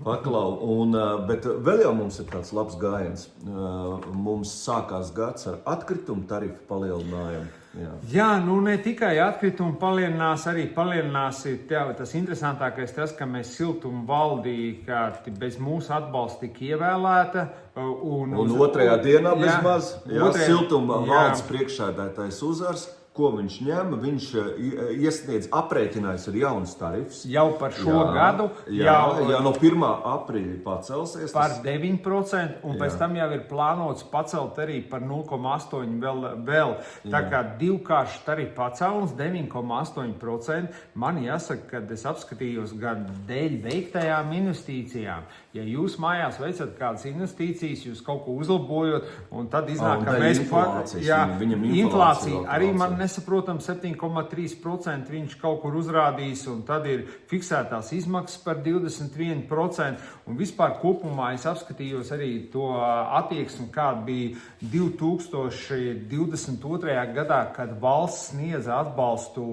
Paklau, bet vēl jau mums ir tāds labs gājiens. Mums sākās gads ar atkritumu tarifu palielinājumu. Jā, nu ne tikai atkritumu palielinās, arī palielinās tas interesantākais tas, ka mēs siltumu valdī, ka bez mūsu atbalsta tika ievēlēta. Un otrajā dienā bezmaz, siltuma valdes priekšsēdētājs Uzars. Ko viņš ņem? Viņš iesniedz aprēķinājis ar jaunas tarifus. Jau par šo gadu. Jau no 1. aprīļa pacelsies. Par 9%, un pēc tam jau ir plānots pacelt arī par 0,8% vēl. Tā kā divkārši tarifu pacēlums, 9,8%. Man jāsaka, kad es apskatījos gan dēļ veiktajām investīcijām. Ja jūs mājās veicat kādas investīcijas, jūs kaut ko uzlabojot, un tad iznāk, ka mēs inflācija arī man nesaprotam 7,3% viņš kaut kur uzrādījis, un tad ir fiksētās izmaksas par 21%, un vispār kopumā es apskatījos arī to attieksmi, kāda bija 2022. Gadā, kad valsts sniedza atbalstu,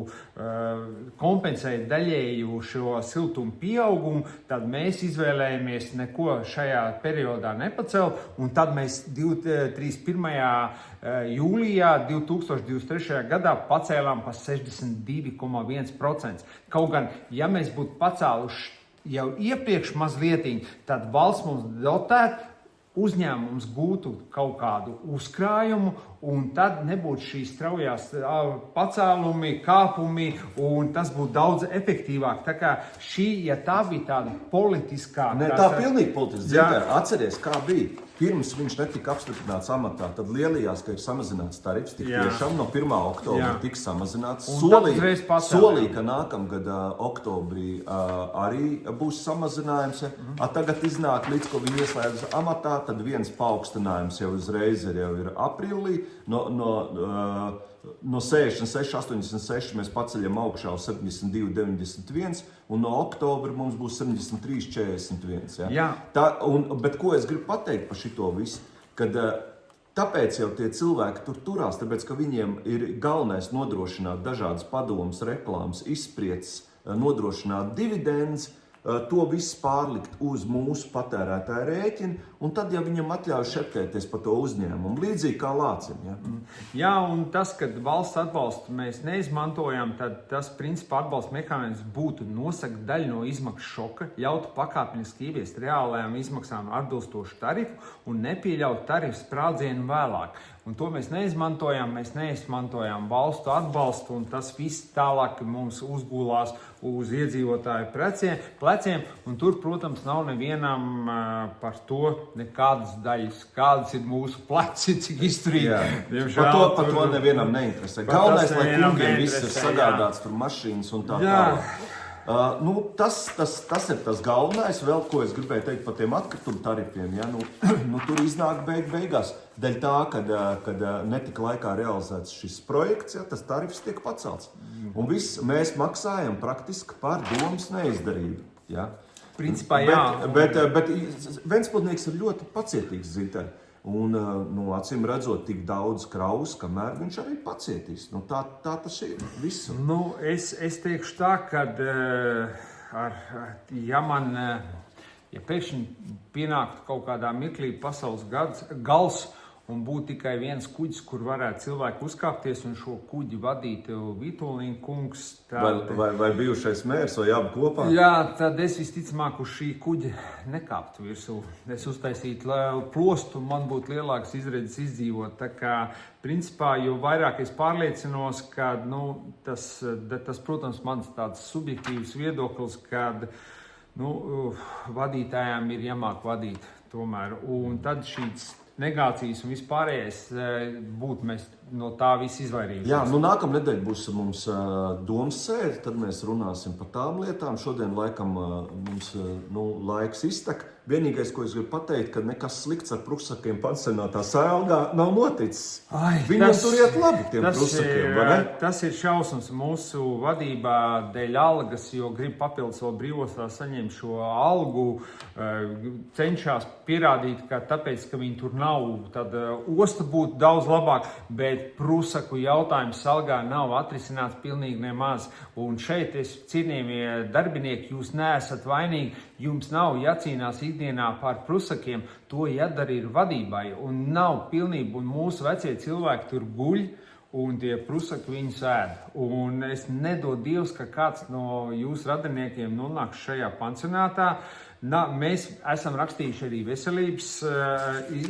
kompensēja daļēju šo siltumu pieaugumu, tad mēs izvēlējāmies neko šajā periodā nepacelt, un tad mēs 31. jūlijā 2023. gadā pacēlām par 62,1%. Kaut gan, ja mēs būtu pacēluši jau iepriekš mazlietiņ, tad valsts mums dotētu, uzņēmums gūtu kaut kādu uzkrājumu, un tad nebūtu šīs straujās pacēlumi, kāpumi, un tas būtu daudz efektīvāk. Tā kā ja tā bija tāda politiskā... Tā pilnīgi politiska. Atceries, kā bija. Pirms viņš netika apstiprināts amatā, tad lielījās, ka ir samazināts tarifs. Tiešām no 1. oktobra tiks samazināts. Solīja, ka nākamgad oktobrī arī būs samazinājums. Tagad iznāk, līdz ko viņi ieslēdz amatā, tad viens paaugstinājums jau uzreiz ir aprīlī. No 66,86 mēs paceļam augšā uz 72,91, un no oktobra mums būs 73,41. Bet ko es gribu pateikt par šito visu? Kad tāpēc jau tie cilvēki tur turās, tāpēc, ka viņiem ir galvenais nodrošināt dažādas padomas, reklāmas, izsprieces, nodrošināt dividendes, to visu pārlikt uz mūsu patērētāja rēķina, un tad, ja viņam atļauj šeptēties par to uzņēmumu, līdzīgi kā lācim. Jā, un tas, kad valsts atbalstu mēs neizmantojam, tad tas principā atbalsta mehānisms būtu nosakt daļu no izmaksu šoka, ļautu pakāpeniski ieviest reālajām izmaksām atbilstošu tarifu un nepieļaut tarifu sprādzienu vēlāk. Un to mēs neizmantojām valstu atbalstu, un tas viss tālāk mums uzgulās uz iedzīvotāju pleciem, un tur, protams, nav nevienam par to nekādas daļas, kādas ir mūsu pleci, cik izturīgi. Par to nevienam neinteresē. Galvenais, lai kungiem viss ir sagādāts, tur mašīnas un tā tālāk. Tas ir tas galvenais, vēl ko es gribēju teikt par tiem atkritumu tarifiem. Tur iznāk beigās. Dēļ tā, kad netika laikā realizēts šis projekts, tas tarifs tiek pacelts. Un viss mēs maksājam praktiski par domas neizdarību. Principā, jā. Bet Ventspilsnieks ir ļoti pacietīgs zītē. Un, acīm redzot, tik daudz kravas, kamēr viņš arī pacietīs. Tā tas ir visu. Es teikšu tā, ka ja pēkšņi pienāktu kaut kādā mirklī pasaules gals un būtu tikai viens kuģis, kur varētu cilvēki uzkāpties un šo kuģi vadītu Vitoļņa kungs. Vai bijušais mērs vai abi kopā? Jā, tad es visticamāk uz šī kuģa nekāptu virsū. Es uztaisītu plostu, man būtu lielāks izredzes izdzīvot. Tā kā, principā, jo vairāk es pārliecinos, ka, tas, protams, mans tāds subjektīvs viedoklis, kad, vadītājām ir jāmāk vadīt tomēr. Un tad šīs negācijas un vispārējais būtu mēs no tā viss izvairīsimies. Jā, nākamā nedēļa būs mums domas sēde, tad mēs runāsim par tām lietām. Šodien laikam mums laiks iztek. Vienīgais, ko es gribu pateikt, ka nekas slikts ar pruksakiem pansionātā Sēlgā nav noticis. Viņiem tur iet labi, tiem pruksakiem, vai ne? Tas ir šausmas mūsu vadībā dēļ algas, jo grib papildus vēl brīvostā saņemt šo algu, cenšas pierādīt, ka tāpēc, ka viņi tur nav nav, tad osta būtu daudz labāk, bet prusaku jautājums Salgā nav atrisināts pilnīgi nemaz. Un šeit cienījamie darbinieki, jūs neesat vainīgi, jums nav jācīnās ikdienā par prusakiem, to jādara ir vadībai. Un nav pilnība, un mūsu vecie cilvēki tur guļ, un tie prusaki viņus ēd. Un es nedodu Dievs, ka kāds no jūsu radiniekiem nonāks šajā pansionātā. Mēs esam rakstījuši arī veselības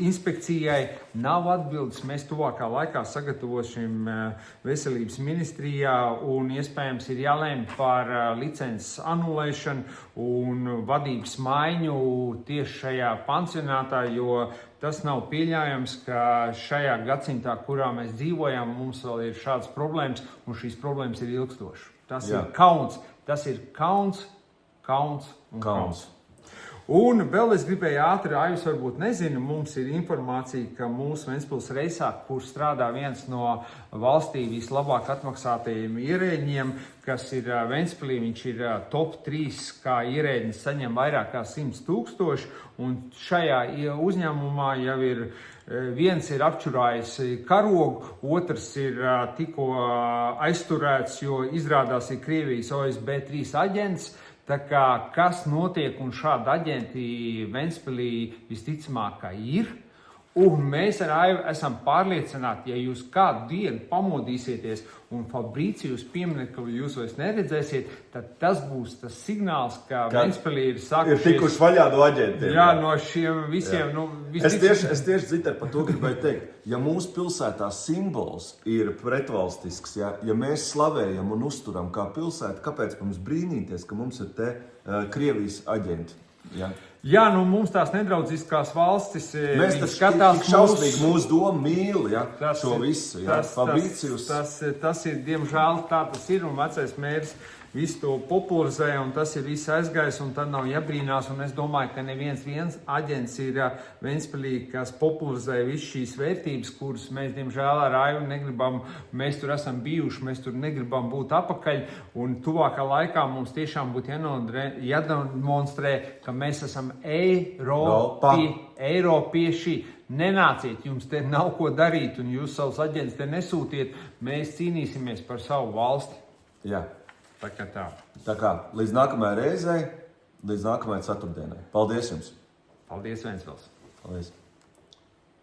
inspekcijai. Nav atbildes. Mēs tuvākā laikā sagatavosim veselības ministrijā un iespējams ir jālēm par licences anulēšanu un vadības maiņu tieši šajā pansionātā, jo tas nav pieļaujams, ka šajā gadsimtā, kurā mēs dzīvojam, mums vēl ir šādas problēmas, un šīs problēmas ir ilgstošas. Tas ir kauns. Tas ir kauns. Un vēl es gribēju ātri, Aivis varbūt nezina, mums ir informācija, ka mūsu Ventspils reisā, kur strādā viens no valstī vislabāk atmaksātajiem ierēģiem, kas ir Ventspilī, viņš ir top 3, kā ierēģis saņem vairāk kā 100 000, un šajā uzņēmumā jau ir viens ir apčurājis karogu, otrs ir tikko aizturēts, jo izrādās ir Krievijas OSB 3 aģents. Tā kā kas notiek un šādi aģenti Ventspilī visticamāk ir. Un mēs ar Aivu esam pārliecināti, ja jūs kādu dienu pamodīsieties un Fabrīcijus pieminiektu jūs vairs neredzēsiet, tad tas būs tas signāls, ka Ventspilī ir sākušies... Ir tikuši vaļā no aģentiem. Jā, no šiem visiem... Es tieši Ziter par to gribēju teikt. Ja mūsu pilsētā simbols ir pretvalstisks, ja mēs slavējam un uzturam kā pilsētu, kāpēc mums brīnīties, ka mums ir te Krievijas aģenti? Jā, mums tās nedraudzīskās valstis mēs skatās šausmīgi mūsu domu mīl, šo visu, Fabrīcijus. Tas ir, diemžēl, tā tas ir, un vecais mērs visu to popularizē, un tas ir viss aizgājis, un tad nav jābrīnās, un es domāju, ka neviens aģents ir Ventspilī, kas popularizē visu šīs vērtības, kuras mēs, diemžēl, ar Aivu negribam, mēs tur esam bijuši, mēs tur negribam būt apakaļ, un tuvākā laikā mums tiešām būtu jādemonstrē, ka mēs esam Eiropieši. Nenāciet, jums te nav ko darīt, un jūs savus aģentus te nesūtiet, mēs cīnīsimies par savu valsti. Jā. Tā kā līdz nākamajai reizei, līdz nākamajai ceturtdienai. Paldies jums! Paldies, Ventspils! Paldies!